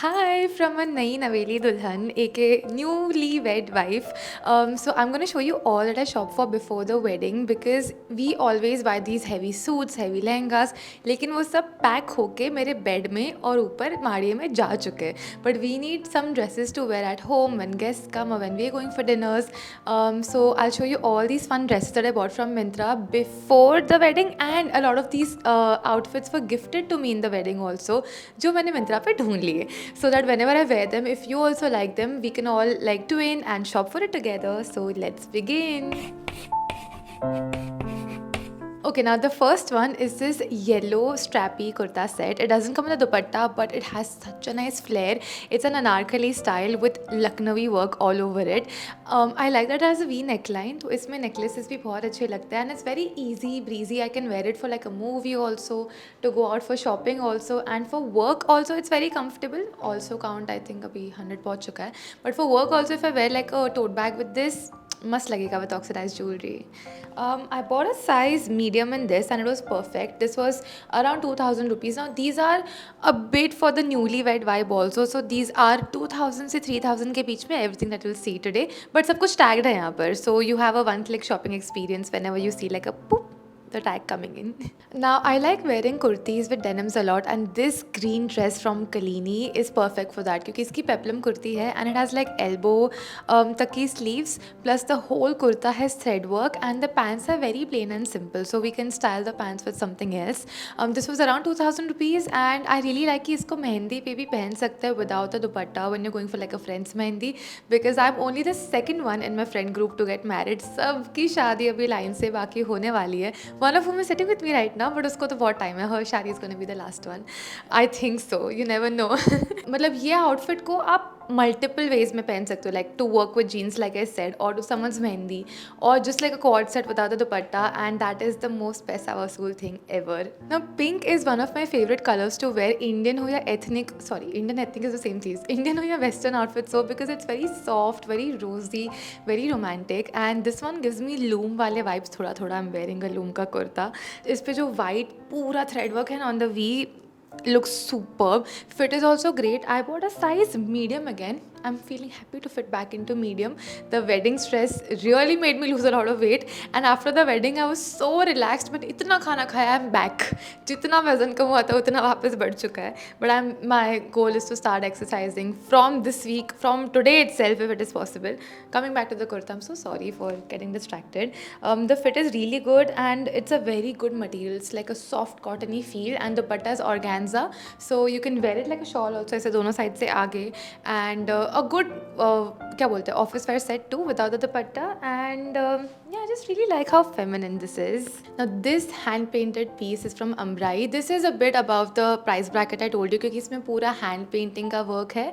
Hi from a Nayi Naveli Dulhan, aka newly wed wife. So I'm gonna show you all that I shop for before the wedding because we always buy these heavy suits, heavy lehengas, लेकिन वो सब pack होके मेरे bed में और ऊपर माड़िए में जा चुके हैं. But we need some dresses to wear at home when guests come or when we are going for dinners. So I'll show you all these fun dresses that I bought from Myntra before the wedding, and a lot of these outfits were gifted to me in the wedding also, जो मैंने मिंत्रा पे ढूंढ लिए, so that whenever I wear them, if you also like them, we can all like twin and shop for it together. So let's begin. Okay, now the first one is this yellow strappy kurta set. It doesn't come with a dupatta, but it has such a nice flare. It's an anarkali style with Lucknowi work all over it. I like that it has a V neckline. तो इसमें necklaces भी बहुत अच्छे लगते हैं, and it's very easy breezy. I can wear it for like a movie also, to go out for shopping also, and for work also it's very comfortable. Also count I think अभी 100 पहुँच चुका है. But for work also, if I wear like a tote bag with this, must लगेगा with oxidized jewelry. I bought a size medium in this and it was perfect. This was around 2000 rupees. Now these are a bit for the newlywed vibe also. So these are 2000 से 3000 के बीच में everything that you'll see today. But सब कुछ tagged है यहाँ पर. So you have a one click shopping experience whenever you see like a poop, the tag coming in. Now I like wearing kurtis with denims a lot, and this green dress from Kalini is perfect for that क्योंकि इसकी peplum kurti है and it has like elbow तक की sleeves, plus the whole kurta has thread work and the pants are very plain and simple, so we can style the pants with something else. This was around 2000 rupees and I really like कि इसको मेहंदी पे भी पहन सकते हैं without a dupatta when you're going for like a friend's mehndi, because I'm only the second one in my friend group to get married. सबकी शादी अभी लाइन से बाकी होने वाली है. One of whom is sitting with me right now, but उसको तो बहुत टाइम है. Her शादी is going to be the last one. I think so. You never know. मतलब ये आउटफिट को आप मल्टीपल वेज में पहन सकते हो, like to work with jeans like I said, और टू समन्स मेहंदी, और just like a co-ord set without the dupatta, and that is the most पैसा वसूल thing ever. Now pink is one of my favourite colours to wear Indian हो या ethnic, sorry Indian ethnic is the same चीज़, Indian हो या western outfits हो, because it's very soft, very rosy, very romantic, and this one gives me loom वाले vibes. थोड़ा थोड़ा I am wearing a loom का कुर्ता. इस पे जो वाइट पूरा थ्रेड वर्क है ना on the V, looks superb. Fit is also great. I bought a size medium again. I'm feeling happy to fit back into medium. The wedding stress really made me lose a lot of weight, and after the wedding I was so relaxed. But इतना खाना खाया, I'm back. जितना वजन कम हुआ था उतना वापस बढ़ चुका है. But my goal is to start exercising from this week, from today itself if it is possible. Coming back to the kurta, I'm so sorry for getting distracted. The fit is really good and it's a very good material. It's like a soft cottony feel and the dupatta is organza, so you can wear it like a shawl also, ऐसे दोनों side से आगे, and a good क्या बोलते हैं office wear set too without the dupatta, and yeah, I just really like how feminine this is. Now this hand painted piece is from Ambrai. This is a bit above the price bracket I told you क्योंकि इसमें पूरा hand painting का work है,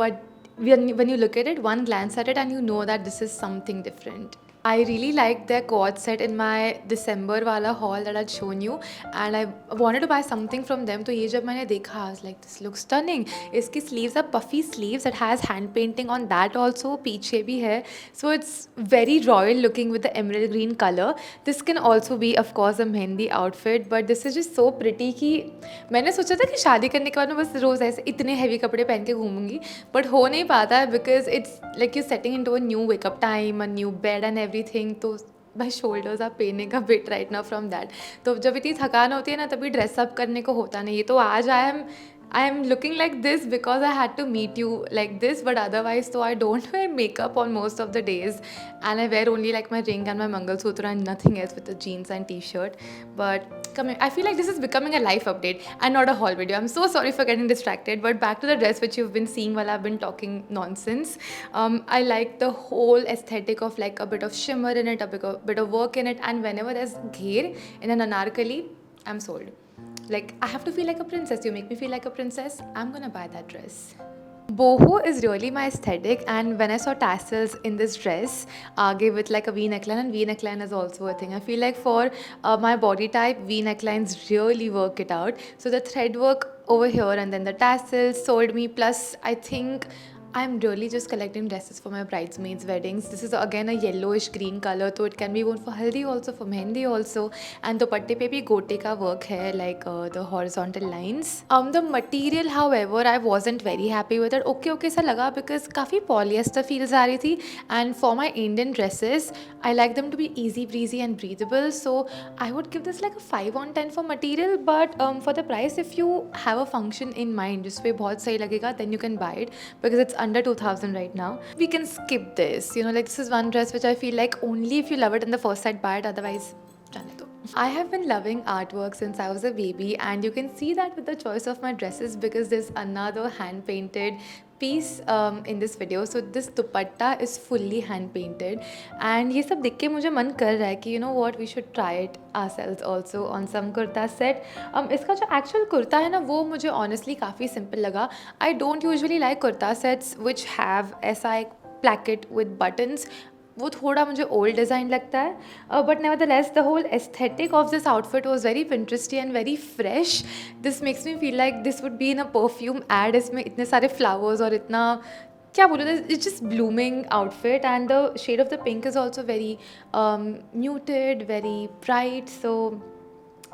but when you look at it, one glance at it and you know that this is something different. I really liked their quad set in my December wala haul that I'd shown you, and I wanted to buy something from them. तो ये जब मैंने देखा, I was like, this looks stunning. इसकी sleeves are puffy sleeves. It has hand painting on that also. पीछे भी है. So it's very royal looking with the emerald green color. This can also be of course a mehendi outfit, but this is just so pretty कि मैंने सोचा था कि शादी करने के बाद मैं बस रोज़ ऐसे इतने heavy कपड़े पहन के घूमूंगी, but हो नहीं पाता है because it's like you're setting into a new wake up time, a new bed and everything. तो my shoulders are paining a bit right now from that. तो जब इतनी थकान होती है ना तभी ड्रेस अप करने को होता नहीं है. तो आज I am looking like this because I had to meet you like this, but otherwise so I don't wear makeup on most of the days, and I wear only like my ring and my mangalsutra and nothing else with the jeans and t-shirt. But I feel like this is becoming a life update and not a haul video. I'm so sorry for getting distracted, but back to the dress which you've been seeing while I've been talking nonsense. I like the whole aesthetic of like a bit of shimmer in it, a bit of work in it, and whenever there's gher in an anarkali, I'm sold. Like, I have to feel like a princess. You make me feel like a princess. I'm gonna buy that dress. Boho is really my aesthetic, and when I saw tassels in this dress, आगे with like a V neckline, and V neckline is also a thing. I feel like for my body type, V necklines really work it out. So the thread work over here and then the tassels sold me. Plus, I think I'm really just collecting dresses for my bridesmaids' weddings. This is again a yellowish green color, so it can be worn for haldi also, for mehendi also. And dupatte pe bhi gote ka work hai, like the horizontal lines. The material, however, I wasn't very happy with it. Okay सा लगा because काफ़ी polyester feels आ रही थी. And for my Indian dresses, I like them to be easy breezy and breathable. So I would give this like a 5 on 10 for material. But for the price, if you have a function in mind जिसपे बहुत सही लगेगा, then you can buy it because it's under 2000 right now. We can skip this. You know, like this is one dress which I feel like only if you love it in the first sight buy it, otherwise जाने दो. I have been loving artwork since I was a baby, and you can see that with the choice of my dresses because there's another hand painted piece in this video. So this dupatta is fully hand painted, and ये सब देख के मुझे मन कर रहा है कि you know what, we should try it ourselves also on some kurta set. इसका जो actual कुर्ता है ना, वो मुझे honestly काफ़ी simple लगा. I don't usually like kurta sets which have ऐसा एक placket with buttons. वो थोड़ा मुझे ओल्ड डिज़ाइन लगता है, but nevertheless the whole aesthetic of this outfit was very pinteresty and very fresh. This makes me feel like this would be in a perfume ad. इसमें इतने सारे flowers और इतना क्या बोलूँ, it's just blooming outfit, and the shade of the pink is also very muted, very bright. So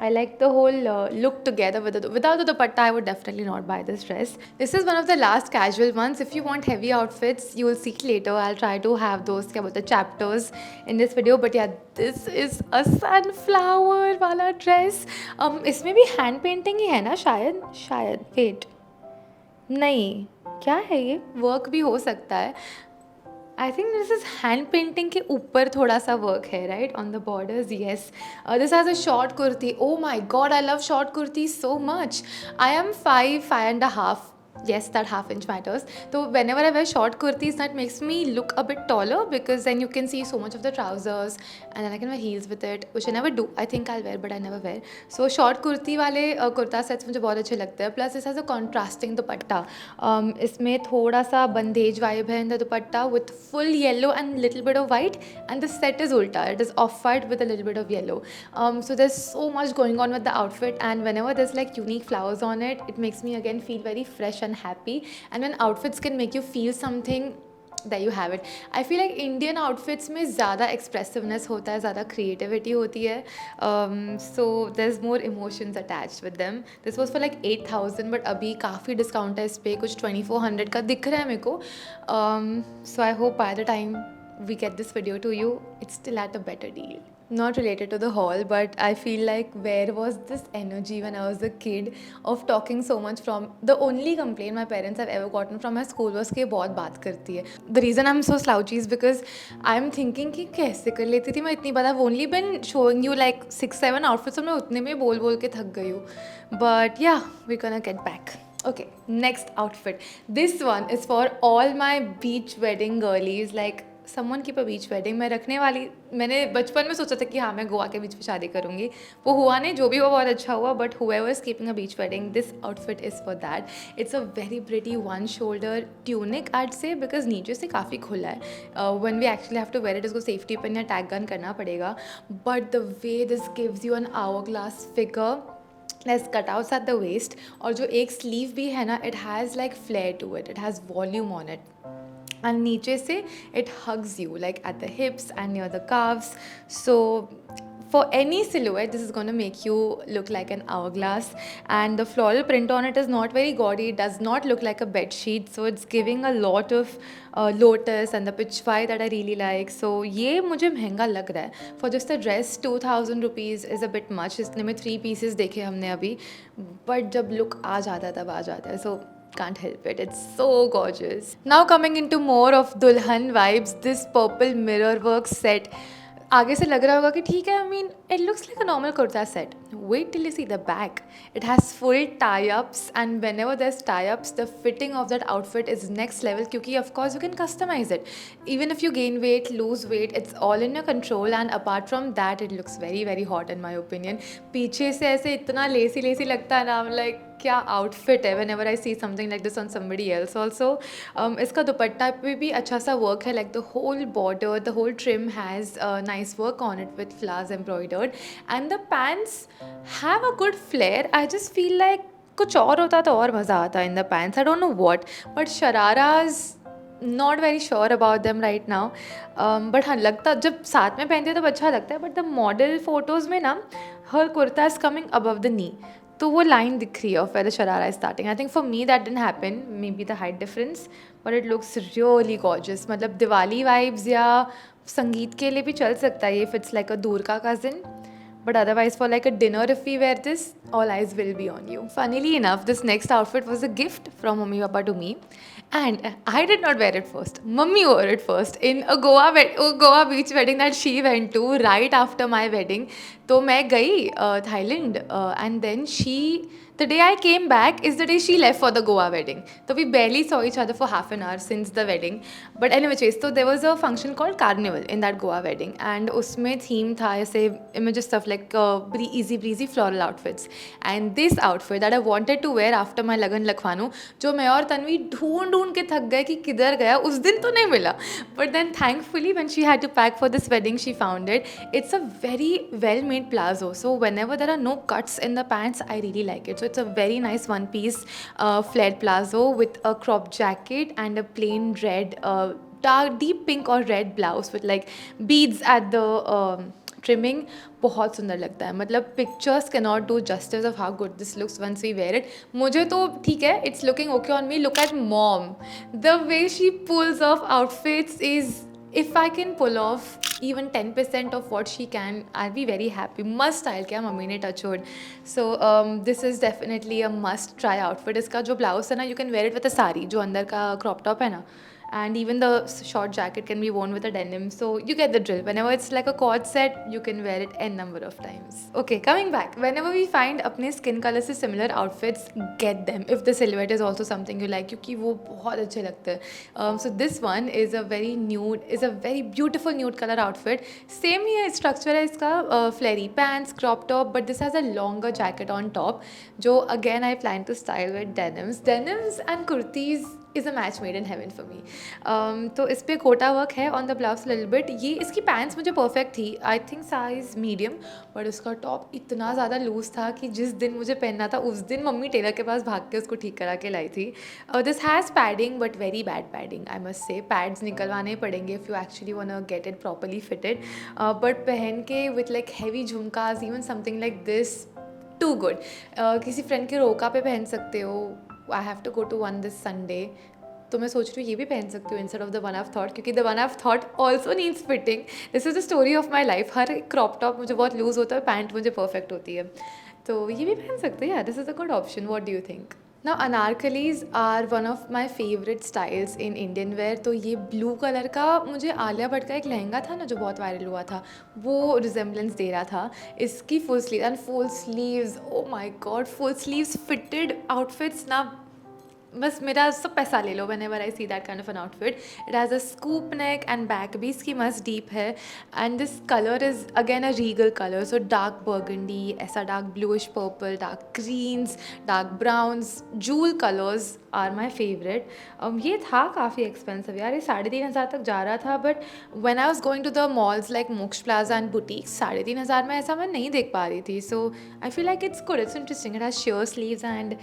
I like the whole look together with without the dupatta. I would definitely not buy this dress. This is one of the last casual ones. If you want heavy outfits, you will see later. I'll try to have those क्या बोलते हैं chapters in this video. But yeah, this is a sunflower वाला dress. इसमें भी hand painting ही है ना शायद wait नहीं, क्या है ये, वर्क भी हो सकता है. I think this is hand painting के ऊपर थोड़ा सा work है, right, on the borders. Yes, this has a short kurti. Oh my god, I love short kurtis so much. I am 5.5. Yes, that half inch matters. So whenever I wear short kurtis, that makes me look a bit taller because then you can see so much of the trousers, and then I can wear heels with it, which I never do. I think I'll wear, but I never wear. So short kurti वाले kurta sets मुझे बहुत अच्छे लगते हैं. Plus this has a contrasting दुपट्टा. इसमें थोड़ा सा बंदेज vibe है in the dupatta with full yellow and little bit of white, and the set is ulta. It is off-white with a little bit of yellow. So there's so much going on with the outfit, and whenever there's like unique flowers on it, it makes me again feel very fresh and happy. And when outfits can make you feel something, there you have it. I feel like Indian outfits में ज़्यादा expressiveness होता है, ज़्यादा creativity होती है. So there's more emotions attached with them. This was for like 8,000, but अभी काफ़ी discount है इस पे, कुछ 2400 का दिख रहा है मेरे को. So I hope by the time we get this video to you, it's still at a better deal. Not related to the haul, but I feel like where was this energy when I was a kid of talking so much from the only complaint my parents have ever gotten from my school was कि बहुत बात करती है. The reason I'm so slouchy is because I'm thinking कि कैसे कर लेती थी मैं इतनी बात. I've only been showing you like 6-7 outfits और मैं उतने में बोल के थक गई हूँ. But yeah, we're gonna get back. Okay, next outfit. This one is for all my beach wedding girlies. Like someone की पर बीच वेडिंग मैं रखने वाली, मैंने बचपन में सोचा था कि हाँ मैं गोवा के बीच पे शादी करूँगी. वो हुआ नहीं, जो भी हुआ बहुत अच्छा हुआ. But whoever is keeping a beach wedding, this outfit is for that. It's a very pretty one shoulder tunic I'd say because नीचे से काफ़ी खुला है. When we actually have to wear it, इसको सेफ्टी पिन या tag gun करना पड़ेगा. But the way this gives you an hourglass figure, less cutouts at the waist, और जो एक स्लीव भी है ना, it has like flair to it, it has volume on it. And नीचे से it hugs you like at the hips and near the calves. So for any silhouette, this is going to make you look like an hourglass. And the floral print on it is not very gaudy. It does not look like a bed sheet. So it's giving a lot of lotus and the pichwai that I really like. So ये मुझे महंगा लग रहा है. For just a dress, 2000 rupees is a bit much. इसने में 3 pieces देखे हमने अभी. But जब look आ जाता है तब आ जाता है. So can't help it. It's so gorgeous. Now coming into more of Dulhan vibes, this purple mirror work set. आगे से लग रहा होगा कि ठीक है, I mean it looks like a normal kurta set. Wait till you see the back. It has full tie-ups, and whenever there's tie-ups, the fitting of that outfit is next level क्योंकि of course you can customize it. Even if you gain weight, lose weight, it's all in your control, and apart from that it looks very very hot in my opinion. पीछे से ऐसे इतना lacy लगता है ना, I'm like क्या outfit है whenever I see something like this on somebody else also. इसका दुपट्टा पे भी अच्छा सा वर्क है, like the whole border, the whole trim has nice work on it with flowers embroidered, and the pants have a good flare. I just feel like कुछ और होता तो और मज़ा आता in the pants. I don't know what, but shararas not very sure about them right now, but हाँ लगता जब साथ में पहनते हैं तब अच्छा लगता है, बट द मॉडल फोटोज़ में ना हर kurta is coming above the knee, तो वो लाइन दिख रही है of where the sharara is starting. I think for me that didn't happen, maybe the height difference, but it looks really gorgeous. मतलब Diwali vibes या संगीत के लिए भी चल सकता है इफ इट्स लाइक अ दूर का cousin. But otherwise, for like a dinner, if we wear this, all eyes will be on you. Funnily enough, this next outfit was a gift from Mummy Papa to me. And I did not wear it first. Mummy wore it first in a Goa beach wedding that she went to right after my wedding. तो मैं गई Thailand, and then the day I came back is the day she left for the Goa wedding. So we barely saw each other for half an hour since the wedding. But anyway, so there was a function called Carnival in that Goa wedding, and उसमें theme था ऐसे images stuff like easy breezy floral outfits. And this outfit that I wanted to wear after my Lagan Lakhwanu, जो मैं और तन्वी ढूंढ के थक गए कि किधर गया, उस दिन तो नहीं मिला. But then thankfully when she had to pack for this wedding, she found it. It's a very well made plazo, so whenever there are no cuts in the pants, I really like it. So it's a very nice one piece flared plazo with a crop jacket and a plain red dark deep pink or red blouse with like beads at the trimming. बहुत सुंदर लगता है. मतलब pictures can not do justice of how good this looks once we wear it. मुझे तो ठीक है, it's looking okay on me. Look at mom, the way she pulls off outfits is, if I can pull off even 10% of what she can, I'll be very happy. Must style किया mummy ने touchwood. So this is definitely a must try outfit. इसका जो blouse है ना, you can wear it with a sari, जो अंदर का crop top है ना, and even the short jacket can be worn with a denim. So you get the drill. Whenever it's like a cord set, you can wear it n number of times. Okay, coming back, whenever we find अपने skin color से similar outfits, get them if the silhouette is also something you like, क्योंकि वो बहुत अच्छे लगते हैं. So this one is a very beautiful nude color outfit. Same he structure है इसका, flary pants, crop top, but this has a longer jacket on top, जो again I plan to style with denims and kurtis is a match made in heaven for me. तो इस पर Kota work है on the blouse little bit. ये इसकी pants मुझे perfect थी, I think size medium, but उसका टॉप इतना ज़्यादा लूज था कि जिस दिन मुझे पहनना था उस दिन मम्मी टेलर के पास भाग के उसको ठीक करा के लाई थी. This has padding but very bad padding, I must say. Pads निकलवाने पड़ेंगे if you actually want to get it properly fitted, but पहन के with like heavy jhumkas, even something like this, too good. किसी फ्रेंड के रोका पे पहन सकते हो. I have to go to one this Sunday, तो मैं सोच रही हूँ ये भी पहन सकती हूँ instead of the one I have thought, क्योंकि the one I have thought also needs fitting. This is the story of my life. हर क्रॉप टॉप मुझे बहुत लूज होता है, पैंट मुझे परफेक्ट होती है, तो ये भी पहन सकते हैं. This is a good option. What do you think? Now anarkalis are one of my favourite styles in Indian wear. तो ये ब्लू कलर का मुझे आलिया भट्ट का एक लहंगा था ना जो बहुत वायरल हुआ था, वो रिजेम्बलेंस दे रहा था. इसकी full sleeve and full sleeves, oh my god, full sleeves fitted outfits ना, बस मेरा सब पैसा ले लो whenever I see that kind of an outfit. It has a scoop neck and back भी इसकी मस्त deep है, and this color is again a regal color, so dark burgundy, ऐसा dark bluish purple, dark greens, dark browns, jewel colors are my favorite. ये था काफ़ी expensive यार, ये 3,500 तक जा रहा था, but when I was going to the malls like Moksha Plaza and boutiques, 3,500 में ऐसा मैं नहीं देख पा रही थी. So I feel like it's good, it's interesting. It has sheer sleeves and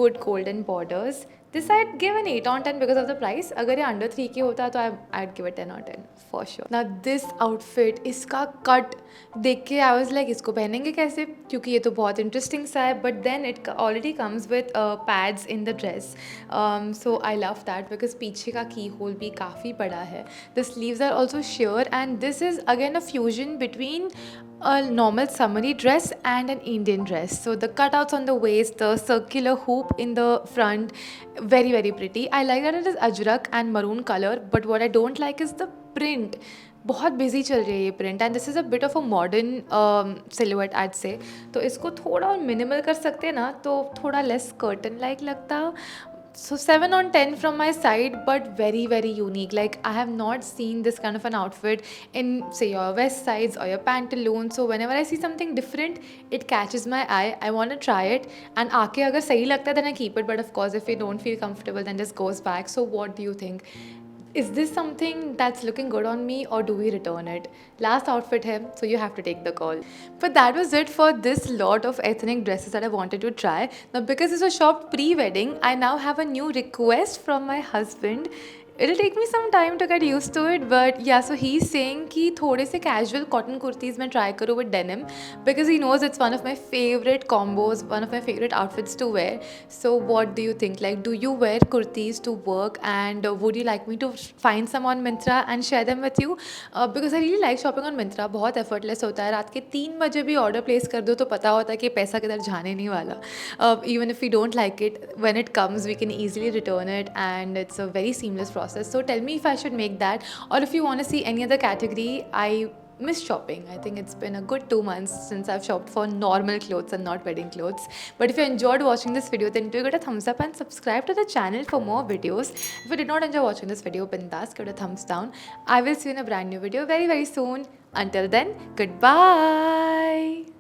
good golden borders. This I'd give an 8 on 10 because of the price. अगर ये under 3 की होता तो I'd give it 10 on 10 for sure. Now this outfit, इसका cut देख के I was like इसको पहनेंगे कैसे, क्योंकि ये तो बहुत interesting सा है, but then it already comes with pads in the dress. So I love that because पीछे का key hole भी काफ़ी बड़ा है. The sleeves are also sheer, and this is again a fusion between a normal summery dress and an Indian dress. So the cutouts on the waist, the circular hoop in the front, very very pretty. I like that it is ajrak and maroon color, but what I don't like is the print. बहुत busy चल रही है ये print, and this is a bit of a modern silhouette आज से. तो इसको थोड़ा और मिनिमल कर सकते हैं ना, तो थोड़ा लेस कर्टन लाइक लगता. So 7 on 10 from my side, but very very unique. Like I have not seen this kind of an outfit in say your vest sides or your pantaloons. So whenever I see something different, it catches my eye. I want to try it, and आके अगर सही लगता है then I keep it. But of course if you don't feel comfortable then just goes back. So what do you think? Is this something that's looking good on me, or do we return it? Last outfit hai, so you have to take the call. But that was it for this lot of ethnic dresses that I wanted to try. Now because this was shopped pre-wedding, I now have a new request from my husband. It'll take me some time to get used to it, but yeah, so he's saying कि थोड़े से casual cotton kurtis मैं try करूँ with denim because he knows it's one of my favorite combos, one of my favorite outfits to wear. So what do you think? Like, do you wear kurtis to work, and would you like me to find some on Myntra and share them with you? Because I really like shopping on Myntra. बहुत effortless होता है. रात के 3 बजे भी order place कर दो तो पता होता है कि पैसा किधर जाने नहीं वाला. Even if we don't like it, when it comes we can easily return it, and it's a very seamless process. So tell me if I should make that, or if you want to see any other category. I miss shopping. I think it's been a good 2 months since I've shopped for normal clothes and not wedding clothes. But if you enjoyed watching this video, then do give it a thumbs up and subscribe to the channel for more videos. If you did not enjoy watching this video, bindas give it a thumbs down. I will see you in a brand new video very soon. Until then, goodbye.